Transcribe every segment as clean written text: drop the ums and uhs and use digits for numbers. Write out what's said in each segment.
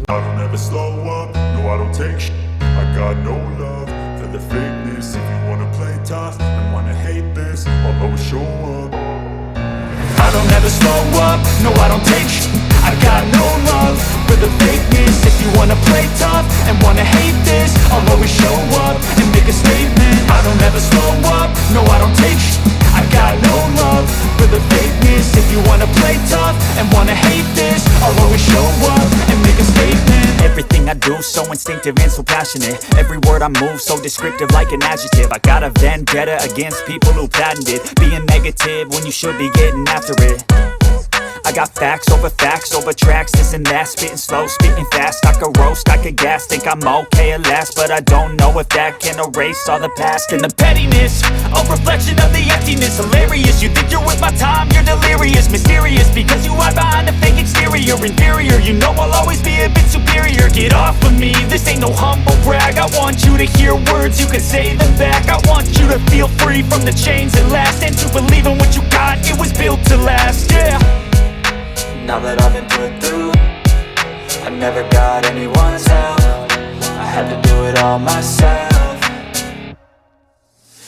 I don't ever slow up, no I don't take shit. I got no love for the fakeness. If you wanna play tough and wanna hate this, I'll always show up. I don't ever slow up, no I don't take shit. I got no love for the fakeness. If you wanna play tough and wanna hate this, I'll always show up and make a statement. I don't ever slow up, no I don't take shit. I got no love for the fakeness. If you wanna play tough and wanna hate this, I'll always show up and make a statement. Everything I do so instinctive and so passionate. Every word I move so descriptive like an adjective. I got a vendetta against people who patented being negative when you should be getting after it. I got facts over tracks, this and that. Spitting slow, spitting fast. I could roast, I could gas. Think I'm okay at last, but I don't know if that can erase all the past. And the pettiness, a reflection of the emptiness. Hilarious, you think you're with my time, you're delirious. Mysterious, because you hide behind a fake exterior. Inferior, you know I'll always be a bit superior. Get off of me, this ain't no humble brag. I want you to hear words, you can say them back. I want you to feel free from the chains that last, and to believe in what you got, it was built to last, yeah. Now that I've been put through, I never got anyone's help. I had to do it all myself.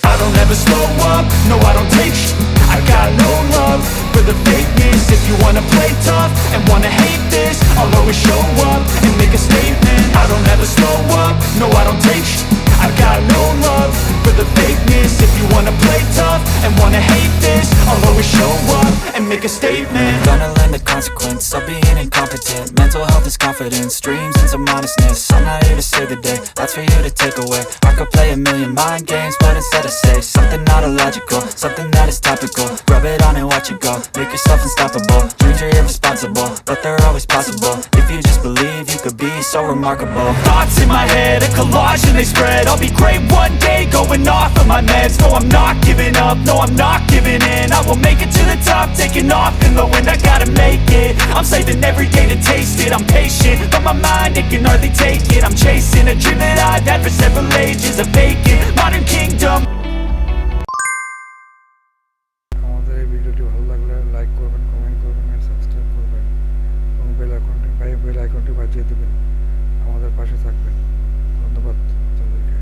I don't ever slow up, no I don't take shit. I got no love for the fakeness. If you wanna play tough and wanna hate this, I'll always show up and make a statement. I don't ever slow up, no I don't take shit. I got no love for the fakeness. If you wanna play tough and wanna hate this, I'll always show up and make a statement. Gonna learn the consequence of being incompetent. Mental health is confidence, dreams and some honestness. I'm not here to save the day, that's for you to take away. I could play a million mind games, but instead I say something not illogical, something that is topical. Rub it on and watch it go, make yourself unstoppable. Dreams are irresponsible, but they're always possible. If you just believe, you could be so remarkable. Thoughts in my head, a collage and they spread. I'll be great one day, going off of my meds. No, I'm not giving up, no, I'm not giving in. I will make it to the top, taking off in the wind. I gotta make it, I'm saving every day to taste it. I'm patient, but my mind, it can hardly take it. I'm chasing a dream that I've had for several ages. A vacant, modern kingdom. আমাদের এই ভিডিওটি ভালো লাগলে like করবেন, comment করবেন আর subscribe করবেন এবং bell আইকনটি বাজিয়ে দেবেন। আমাদের পাশে থাকবেন।